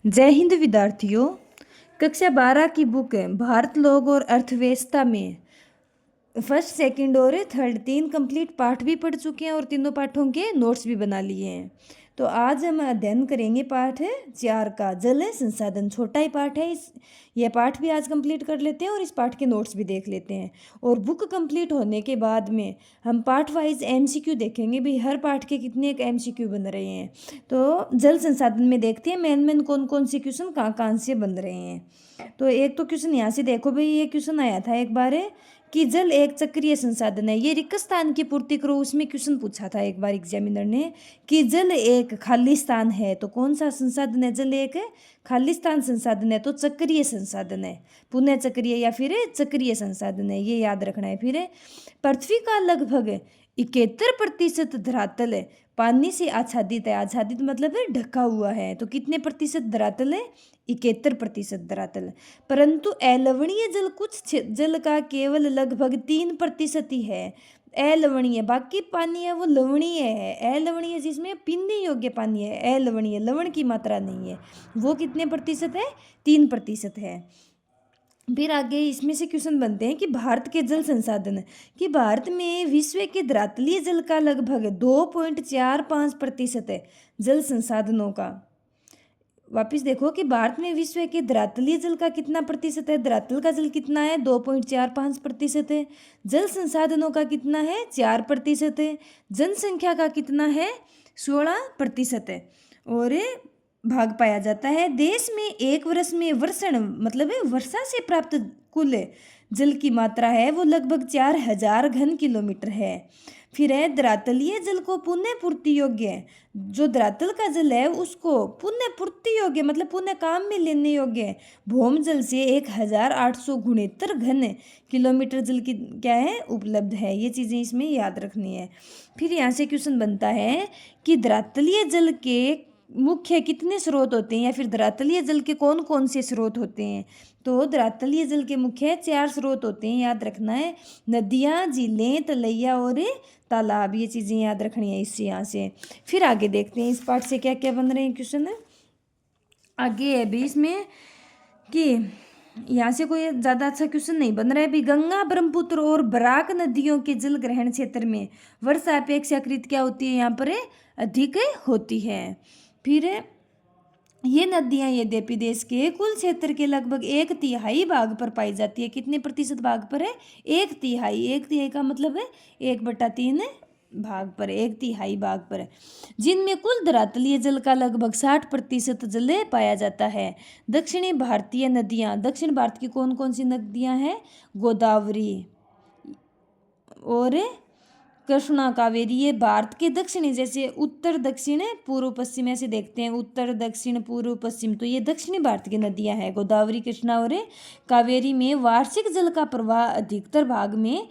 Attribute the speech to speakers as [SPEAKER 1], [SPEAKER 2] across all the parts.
[SPEAKER 1] जय हिंद विद्यार्थियों। कक्षा 12 की बुक है भारत लोग और अर्थव्यवस्था में फर्स्ट सेकंड और थर्ड 3 कंप्लीट पाठ भी पढ़ चुके हैं और तीनों पाठों के नोट्स भी बना लिए हैं। तो आज हम अध्ययन करेंगे पाठ 4 का जल संसाधन। छोटा ही पाठ है, यह पाठ भी आज कंप्लीट कर लेते हैं और इस पाठ के नोट्स भी देख लेते हैं। और बुक कंप्लीट होने के बाद में हम पार्ट वाइज एमसीक्यू देखेंगे भी हर पाठ के कितने एक एमसीक्यू बन रहे हैं। तो जल संसाधन में देखते हैं मेन कौन कौन से क्वेश्चन कहाँ से बन रहे हैं। तो एक तो क्वेश्चन यहाँ से देखो भाई, ये क्वेश्चन आया था एक बार कि जल एक चक्रीय संसाधन है। ये रिक्त स्थान की पूर्ति करो, उसमें क्वेश्चन पूछा था एक बार एग्जामिनर ने कि जल एक खाली स्थान है तो कौन सा संसाधन है। जल एक खाली स्थान संसाधन है तो चक्रीय संसाधन है, पुनः चक्रीय या फिर चक्रीय संसाधन है, ये याद रखना है। फिर पृथ्वी का लगभग 71% धरातल पानी से आच्छादित है। आच्छादित मतलब है ढका हुआ है। तो कितने प्रतिशत धरातल है? 71% धरातल। परंतु अलवणीय जल कुछ जल का केवल लगभग 3% ही है। अलवणीय, बाकी पानी है वो लवणीय है। अलवणीय जिसमें पीने योग्य पानी है, अलवणीय लवण की मात्रा नहीं है, वो कितने प्रतिशत है? 3% है। फिर आगे इसमें से क्वेश्चन बनते हैं कि भारत के जल संसाधन, कि भारत में विश्व के धरातलीय जल का लगभग 2.45% है जल संसाधनों का। वापिस देखो कि भारत में विश्व के धरातलीय जल का कितना प्रतिशत है। धरातल का जल कितना है? 2.45% है। जल संसाधनों का कितना है? 4% है। जनसंख्या का कितना है? 16% है। और भाग पाया जाता है। देश में एक वर्ष में वर्षण मतलब है वर्षा से प्राप्त कुल जल की मात्रा है वो लगभग 4000 घन किलोमीटर है। फिर है धरातलीय जल को पुनः पूर्ति योग्य, जो धरातल का जल है उसको पुनः पूर्ति योग्य मतलब पुनः काम में लेने योग्य भौम जल से 1869 घन किलोमीटर जल की क्या है? उपलब्ध है। ये चीज़ें इसमें याद रखनी है। फिर यहाँ से क्वेश्चन बनता है कि धरातलीय जल के मुख्य कितने स्रोत होते हैं या फिर धरातलीय जल के कौन कौन से स्रोत होते हैं। तो धरातलीय जल के मुख्य 4 स्रोत होते हैं, याद रखना है। नदियाँ, झीलें, तलैया और तालाब, ये चीज़ें याद रखनी है इससे। यहाँ से फिर आगे देखते हैं इस पार्ट से क्या क्या बन रहे हैं क्वेश्चन है। आगे है भी इसमें कि यहाँ से कोई ज़्यादा अच्छा क्वेश्चन नहीं बन रहा है भी। गंगा, ब्रह्मपुत्र और बराक नदियों के जल ग्रहण क्षेत्र में वर्षा अपेक्षाकृत क्या होती है? यहाँ पर अधिक होती है। फिर ये नदियाँ यद्यपि देश के कुल क्षेत्र के लगभग 1/3 भाग पर पाई जाती है। कितने प्रतिशत भाग पर है? 1/3। 1/3 का मतलब है 1/3 भाग पर, 1/3 भाग पर, जिनमें कुल धरातलीय जल का लगभग 60% जल पाया जाता है। दक्षिणी भारतीय नदियाँ, दक्षिण भारत की कौन कौन सी नदियाँ हैं? गोदावरी और कृष्णा, कावेरी। ये भारत के दक्षिणी, जैसे उत्तर दक्षिण पूर्व पश्चिम ऐसे देखते हैं, उत्तर दक्षिण पूर्व पश्चिम, तो ये दक्षिणी भारत की नदियां हैं गोदावरी, कृष्णा और कावेरी। में वार्षिक जल का प्रवाह अधिकतर भाग में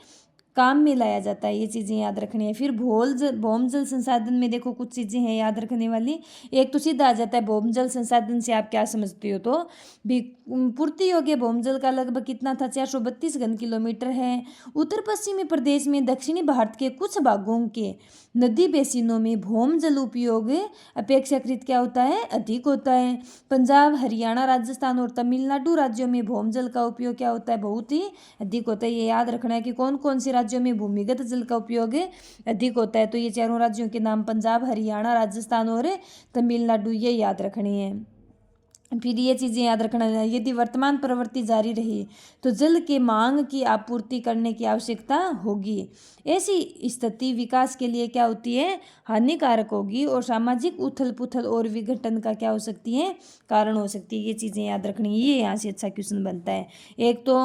[SPEAKER 1] काम में लाया जाता है। ये चीज़ें याद रखनी है। फिर भौम जल संसाधन में देखो कुछ चीज़ें हैं याद रखने वाली। एक तो सीधा आ जाता है भौम जल संसाधन से आप क्या समझते हो, तो भी पूर्ति योग्य भौम जल का लगभग कितना था? 432 घन किलोमीटर है। उत्तर पश्चिमी प्रदेश में दक्षिणी भारत के कुछ भागों के नदी बेसिनों में भौम जल उपयोग अपेक्षाकृत क्या होता है? अधिक होता है। पंजाब, हरियाणा, राजस्थान और तमिलनाडु राज्यों में भौम जल का उपयोग क्या होता है? बहुत ही अधिक होता है। ये याद रखना है कि कौन कौन से राज्यों में भूमिगत जल का उपयोग अधिक होता है। तो ये चारों राज्यों के नाम पंजाब, हरियाणा, राजस्थान और तमिलनाडु, ये याद रखनी है। फिर ये चीज़ें याद रखना है, यदि वर्तमान प्रवृत्ति जारी रही तो जल के मांग की आपूर्ति करने की आवश्यकता होगी। ऐसी स्थिति विकास के लिए क्या होती है? हानिकारक होगी और सामाजिक उथल पुथल और विघटन का क्या हो सकती है? कारण हो सकती है। ये चीज़ें याद रखनी है। ये यहाँ से अच्छा क्वेश्चन बनता है। एक तो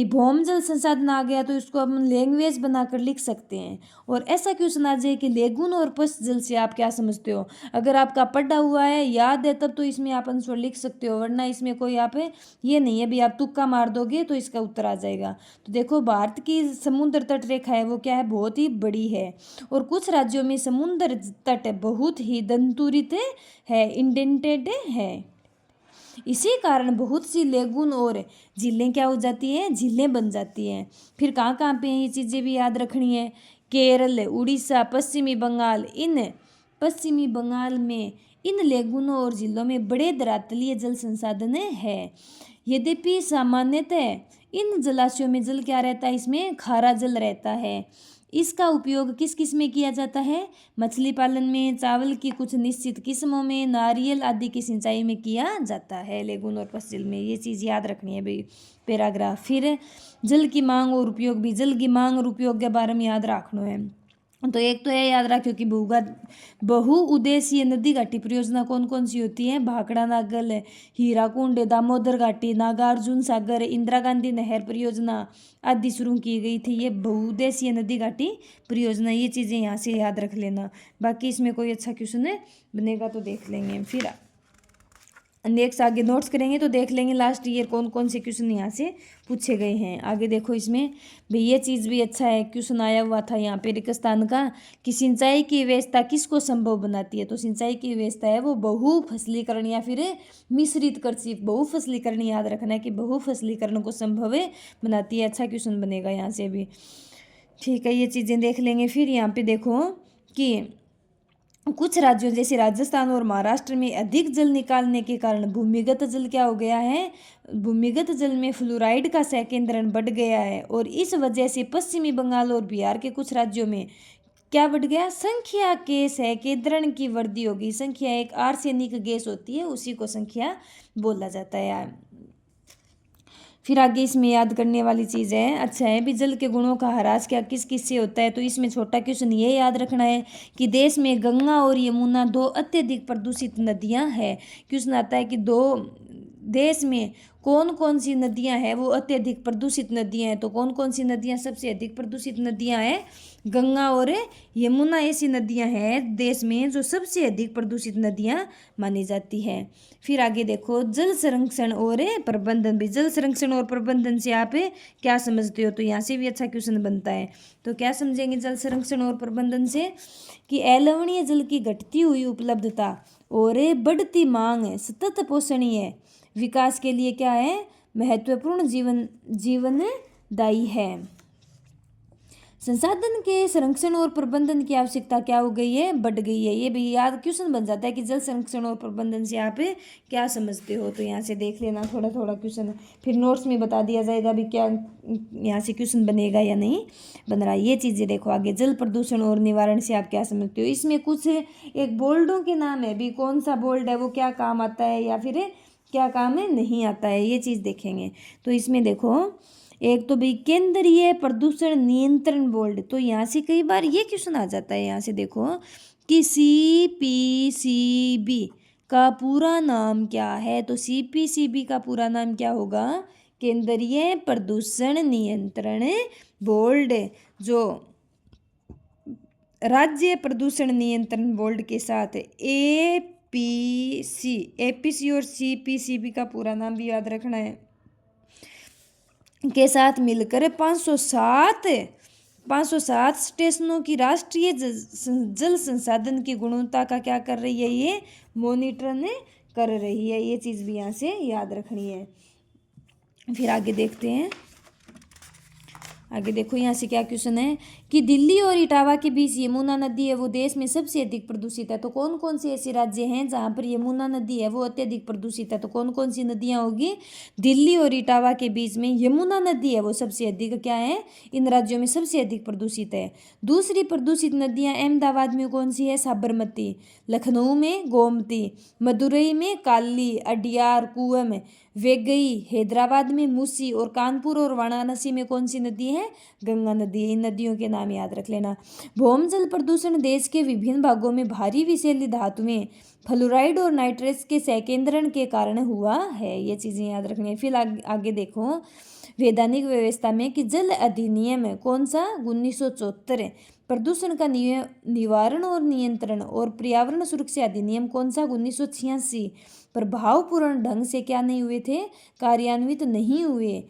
[SPEAKER 1] भौम जल संसाधन आ गया तो इसको हम लैंग्वेज बनाकर लिख सकते हैं। और ऐसा क्वेश्चन आ जाए कि लेगुन और पश्च जल से आप क्या समझते हो, अगर आपका पढ़ा हुआ है याद है तब तो इसमें आप आंसर लिख सकते हो, वरना इसमें कोई आप ये नहीं है भी आप तुक्का मार दोगे तो इसका उत्तर आ जाएगा। तो देखो भारत की समुद्र तट रेखा है वो क्या है? बहुत ही बड़ी है। और कुछ राज्यों में समुद्र तट बहुत ही दंतुरित है, इंडेंटेड है। इसी कारण बहुत सी लेगुन और झीलें क्या हो जाती हैं? झीलें बन जाती हैं। फिर कहाँ कहाँ पे ये चीज़ें भी याद रखनी है। केरल, उड़ीसा, पश्चिमी बंगाल, इन पश्चिमी बंगाल में इन लेगुनों और झीलों में बड़े धरातलीय जल संसाधन है। यद्यपि सामान्यतः इन जलाशयों में जल क्या रहता है, इसमें खारा जल रहता है। इसका उपयोग किस किस में किया जाता है, मछली पालन में, चावल की कुछ निश्चित किस्मों में, नारियल आदि की सिंचाई में किया जाता है लेगुन और पसजल में। ये चीज़ याद रखनी है भाई पैराग्राफ। फिर जल की मांग और उपयोग भी, जल की मांग और उपयोग के बारे में याद रखना है। तो एक तो ये याद रखियो कि बहुउद्देशीय नदी घाटी परियोजना कौन कौन सी होती है, भाखड़ा नागल, हीराकुंड, दामोदर घाटी, नागार्जुन सागर, इंदिरा गांधी नहर परियोजना आदि शुरू की गई थी। ये बहुउद्देशीय नदी घाटी परियोजना, ये चीज़ें यहाँ से याद रख लेना। बाकी इसमें कोई अच्छा क्वेश्चन बनेगा तो देख लेंगे। फिर नेक्स्ट आगे नोट्स करेंगे तो देख लेंगे लास्ट ईयर कौन कौन से क्वेश्चन यहाँ से पूछे गए हैं। आगे देखो इसमें भाई ये चीज़ भी अच्छा है, क्वेश्चन आया हुआ था यहाँ पे रेगिस्तान का कि सिंचाई की व्यवस्था किसको संभव बनाती है। तो सिंचाई की व्यवस्था है वो बहुफसलीकरण या फिर मिश्रित कृषि, बहुफसलीकरण याद रखना है कि बहुफसलीकरण को संभव बनाती है। अच्छा क्वेश्चन बनेगा यहाँ से भी। ठीक है, ये चीज़ें देख लेंगे। फिर यहाँ पे देखो कि कुछ राज्यों जैसे राजस्थान और महाराष्ट्र में अधिक जल निकालने के कारण भूमिगत जल क्या हो गया है, भूमिगत जल में फ्लोराइड का संकेंद्रण बढ़ गया है। और इस वजह से पश्चिमी बंगाल और बिहार के कुछ राज्यों में क्या बढ़ गया, संख्या के संकेंद्रण की वृद्धि होगी। संख्या एक आर्सेनिक गैस होती है, उसी को संख्या बोला जाता है। फिर आगे इसमें याद करने वाली चीज़ है, अच्छा है भी जल के गुणों का ह्रास क्या किस किस से होता है। तो इसमें छोटा क्वेश्चन ये याद रखना है कि देश में गंगा और यमुना दो अत्यधिक प्रदूषित नदियां हैं। क्वेश्चन आता है कि दो देश में कौन कौन सी नदियां हैं वो अत्यधिक प्रदूषित नदियां हैं। तो कौन कौन सी नदियां सबसे अधिक प्रदूषित नदियां हैं, गंगा और यमुना ऐसी नदियां हैं देश में जो सबसे अधिक प्रदूषित नदियां मानी जाती है। फिर आगे देखो जल संरक्षण और प्रबंधन भी, जल संरक्षण और प्रबंधन से आप क्या समझते हो। तो यहाँ से भी अच्छा क्वेश्चन बनता है। तो क्या समझेंगे जल संरक्षण और प्रबंधन से कि अलवणीय जल की घटती हुई उपलब्धता और बढ़ती मांग सतत पोषणीय विकास के लिए क्या है, महत्वपूर्ण जीवनदायी है। संसाधन के संरक्षण और प्रबंधन की आवश्यकता क्या हो गई है, बढ़ गई है। ये भी याद क्वेश्चन बन जाता है कि जल संरक्षण और प्रबंधन से आप क्या समझते हो। तो यहाँ से देख लेना थोड़ा थोड़ा क्वेश्चन, फिर नोट्स में बता दिया जाएगा भी क्या यहाँ से क्वेश्चन बनेगा या नहीं बन रहा है। ये चीज़ें देखो आगे जल प्रदूषण और निवारण से आप क्या समझते हो। इसमें कुछ एक बोल्डों के नाम है भी, कौन सा बोल्ड है वो क्या काम आता है या फिर क्या काम है नहीं आता है, ये चीज़ देखेंगे। तो इसमें देखो एक तो भाई केंद्रीय प्रदूषण नियंत्रण बोर्ड। तो यहाँ से कई बार ये क्वेश्चन आ जाता है, यहाँ से देखो कि CPCB का पूरा नाम क्या है। तो CPCB का पूरा नाम क्या होगा, केंद्रीय प्रदूषण नियंत्रण बोर्ड, जो राज्य प्रदूषण नियंत्रण बोर्ड के साथ APC और CPCB का पूरा नाम भी याद रखना है के साथ मिलकर 507 स्टेशनों की राष्ट्रीय जल संसाधन की गुणवत्ता का क्या कर रही है, ये मॉनिटर कर रही है। ये चीज़ भी यहाँ से याद रखनी है। फिर आगे देखते हैं, आगे देखो यहाँ से क्या क्वेश्चन है कि दिल्ली और इटावा के बीच यमुना नदी है वो देश में सबसे अधिक प्रदूषित है। तो कौन कौन से ऐसे राज्य हैं जहाँ पर यमुना नदी है वो अत्यधिक प्रदूषित है। तो कौन कौन सी नदियाँ होगी, दिल्ली और इटावा के बीच में यमुना नदी है वो सबसे अधिक क्या है, इन राज्यों में सबसे अधिक प्रदूषित है। दूसरी प्रदूषित नदियाँ अहमदाबाद में कौन सी है, साबरमती, लखनऊ में गोमती, मदुरई में काली, अडियार, कुवम, वेगई, हैदराबाद में मूसी और कानपुर और वाराणसी में कौन सी नदी है, गंगा नदी। इन नदियों के नाम याद रख लेना। भौम जल प्रदूषण देश के विभिन्न भागों में भारी विषैली धातुएं फ्लोराइड और नाइट्रेट्स के संकेंद्रण के कारण हुआ है। ये चीज़ें याद रखनी है। फिर आगे देखो वैधानिक व्यवस्था में कि जल अधिनियम कौन सा, 1974, प्रदूषण का निवारण और नियंत्रण और पर्यावरण सुरक्षा अधिनियम कौन सा, 1986, प्रभावपूर्ण ढंग से क्या नहीं हुए थे, कार्यान्वित नहीं हुए।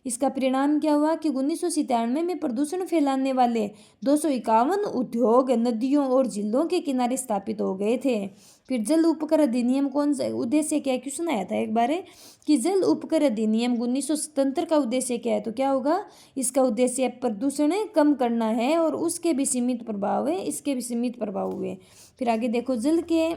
[SPEAKER 1] इसका परिणाम क्या हुआ कि 1997 में प्रदूषण फैलाने वाले 251 उद्योग नदियों और झीलों के किनारे स्थापित हो गए थे। फिर जल उपकर अधिनियम कौन सा, उद्देश्य क्या, क्वेश्चन आया था एक बार कि जल उपकर अधिनियम 1977 का उद्देश्य क्या है। तो क्या होगा, इसका उद्देश्य प्रदूषण कम करना है और उसके भी सीमित प्रभाव है, इसके भी सीमित प्रभाव हुए। फिर आगे देखो जल के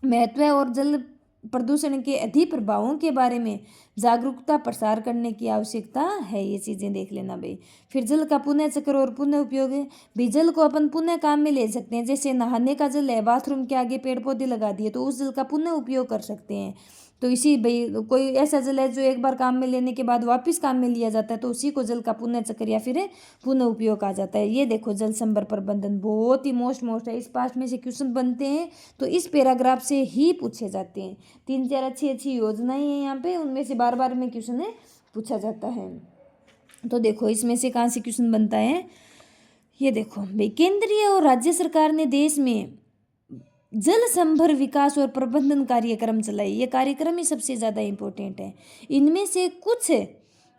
[SPEAKER 1] महत्व और जल प्रदूषण के अधिक प्रभावों के बारे में जागरूकता प्रसार करने की आवश्यकता है। ये चीज़ें देख लेना भाई। फिर जल का पुनः चक्र और पुनः उपयोग है। भी जल को अपन पुनः काम में ले सकते हैं, जैसे नहाने का जल है, बाथरूम के आगे पेड़ पौधे लगा दिए तो उस जल का पुनः उपयोग कर सकते हैं। तो इसी भाई कोई ऐसा जल है जो एक बार काम में लेने के बाद वापस काम में लिया जाता है, तो उसी को जल का पुनः चक्र या फिर पुनः उपयोग आ जाता है। ये देखो जल संभर प्रबंधन बहुत ही मोस्ट है। इस पार्ट में से क्वेश्चन बनते हैं तो इस पैराग्राफ से ही पूछे जाते हैं। 3-4 अच्छी अच्छी योजनाएं हैं यहाँ पे, उनमें से बार बार में क्वेश्चन है पूछा जाता है। तो देखो इसमें से कहाँ से क्वेश्चन बनता है, ये देखो भाई। केंद्रीय और राज्य सरकार ने देश में जल संभर विकास और प्रबंधन कार्यक्रम चलाए। ये कार्यक्रम ही सबसे ज़्यादा इम्पोर्टेंट है। इनमें से कुछ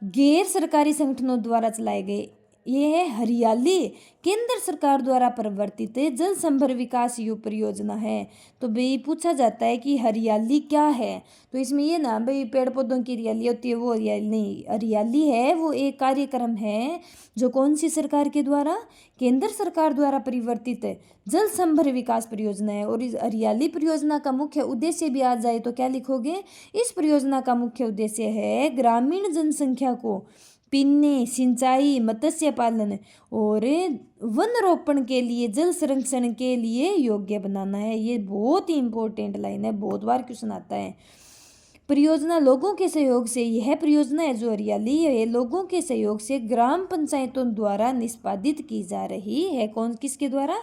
[SPEAKER 1] गैर सरकारी संगठनों द्वारा चलाए गए। ये है हरियाली, केंद्र सरकार द्वारा प्रवर्तित जल संभर विकास परियोजना है। तो भाई पूछा जाता है कि हरियाली क्या है, तो इसमें ये ना भाई पेड़ पौधों की हरियाली होती है वो हरियाली नहीं। हरियाली है वो एक कार्यक्रम है जो कौन सी सरकार के द्वारा, केंद्र सरकार द्वारा परिवर्तित जल संभर विकास परियोजना है। और इस हरियाली परियोजना का मुख्य उद्देश्य भी आ जाए तो क्या लिखोगे, इस परियोजना का मुख्य उद्देश्य है ग्रामीण जनसंख्या को पीने, सिंचाई, मत्स्य पालन और वन रोपण के लिए जल संरक्षण के लिए योग्य बनाना है। ये बहुत ही इंपॉर्टेंट लाइन है, बहुत बार क्वेश्चन आता है। परियोजना लोगों के सहयोग से, यह परियोजना है जो हरियाली है लोगों के सहयोग से ग्राम पंचायतों द्वारा निष्पादित की जा रही है। कौन किसके द्वारा,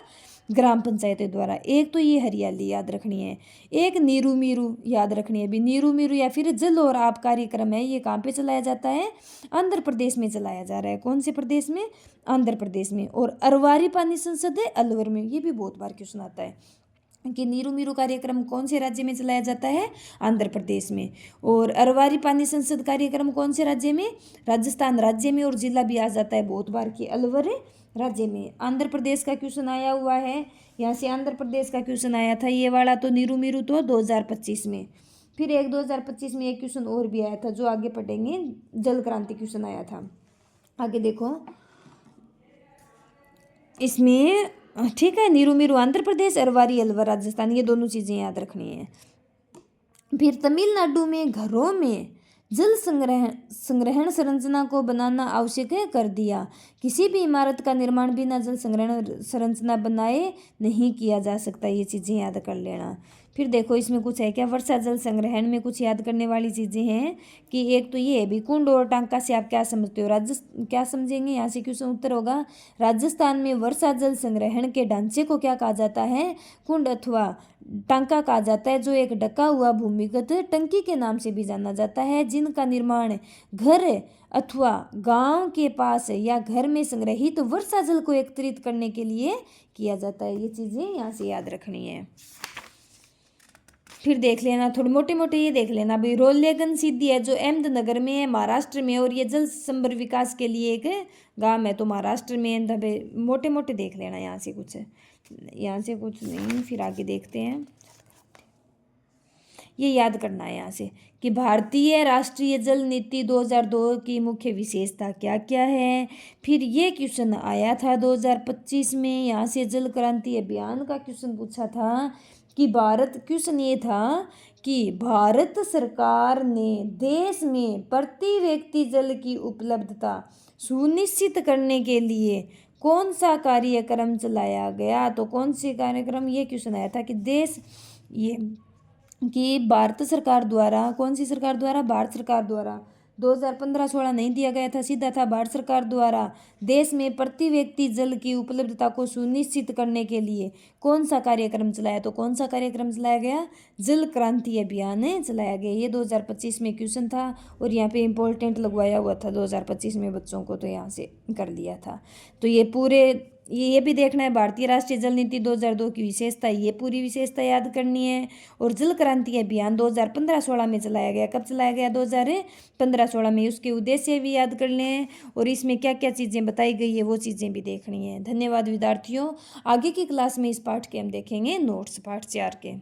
[SPEAKER 1] ग्राम पंचायतें द्वारा। एक तो ये हरियाली याद रखनी है, एक नीरू मीरू याद रखनी है भी। नीरू मीरू या फिर जल और आप कार्यक्रम है, ये कहाँ पे चलाया जाता है, आंध्र प्रदेश में चलाया जा रहा है। कौन से प्रदेश में, आंध्र प्रदेश में। और अरवारी पानी संसद है अलवर में। ये भी बहुत बार क्वेश्चन आता है कि नीरू मीरू कार्यक्रम कौन से राज्य में चलाया जाता है, आंध्र प्रदेश में। और अरवारी पानी संसद कार्यक्रम कौन से राज्य में, राजस्थान राज्य में। और जिला भी आ जाता है बहुत बार कि अलवर राज्य में। आंध्र प्रदेश का क्वेश्चन आया हुआ है, यहाँ से आंध्र प्रदेश का क्वेश्चन आया था ये वाला। तो नीरू मीरू तो 2025 में। फिर एक 2025 में एक क्वेश्चन और भी आया था जो आगे पढ़ेंगे, जल क्रांति क्वेश्चन आया था। आगे देखो इसमें, ठीक है, नीरू मीरू आंध्र प्रदेश, अरवारी अलवर राजस्थान, ये दोनों चीज़ें याद रखनी है। फिर तमिलनाडु में घरों में जल संग्रहण संरचना को बनाना आवश्यक कर दिया। किसी भी इमारत का निर्माण बिना जल संग्रहण संरचना बनाए नहीं किया जा सकता। ये चीज़ें याद कर लेना। फिर देखो इसमें कुछ है क्या, वर्षा जल संग्रहण में कुछ याद करने वाली चीज़ें हैं कि एक तो ये है भी कुंड और टांका से आप क्या समझते हो, क्या समझेंगे, यहाँ से क्वेश्चन उत्तर होगा। राजस्थान में वर्षा जल संग्रहण के ढांचे को क्या कहा जाता है, कुंड अथवा टांका कहा जाता है, जो एक ढका हुआ भूमिगत टंकी के नाम से भी जाना जाता है, जिनका निर्माण घर अथवा गांव के पास या घर में संग्रहित वर्षा जल को एकत्रित करने के लिए किया जाता है। ये चीज़ें यहाँ से याद रखनी है। फिर देख लेना थोड़े मोटे मोटे, ये देख लेना भाई। रोलेगन सीधी है जो अहमदनगर में है, महाराष्ट्र में। और ये जल संभर विकास के लिए एक गांव है, तो महाराष्ट्र में है। मोटे मोटे देख लेना, यहाँ से कुछ नहीं। फिर आगे देखते हैं, ये याद करना है यहाँ से कि भारतीय राष्ट्रीय जल नीति 2002 की मुख्य विशेषता क्या क्या है। फिर ये क्वेश्चन आया था 2025 में, यहाँ से जल क्रांति अभियान का क्वेश्चन पूछा था कि क्वेश्चन ये था कि भारत सरकार ने देश में प्रति व्यक्ति जल की उपलब्धता सुनिश्चित करने के लिए कौन सा कार्यक्रम चलाया गया। तो कौन से कार्यक्रम, ये क्वेश्चन आया था कि भारत सरकार द्वारा, कौन सी सरकार द्वारा, भारत सरकार द्वारा 2015-16 नहीं दिया गया था, सीधा था भारत सरकार द्वारा देश में प्रति व्यक्ति जल की उपलब्धता को सुनिश्चित करने के लिए कौन सा कार्यक्रम चलाया। तो कौन सा कार्यक्रम चलाया गया, जल क्रांति अभियान चलाया गया। ये 2025 में क्वेश्चन था और यहाँ पे इम्पोर्टेंट लगवाया हुआ था 2025 में बच्चों को, तो यहाँ से कर लिया था। तो ये पूरे ये भी देखना है, भारतीय राष्ट्रीय जल नीति 2002 की विशेषता, ये पूरी विशेषता याद करनी है। और जल क्रांति अभियान 2015-16 में चलाया गया। कब चलाया गया, 2015-16 में। उसके उद्देश्य भी याद कर लें और इसमें क्या क्या चीज़ें बताई गई है वो चीज़ें भी देखनी है। धन्यवाद विद्यार्थियों। आगे की क्लास में इस पाठ के हम देखेंगे नोट्स, पाठ 4 के।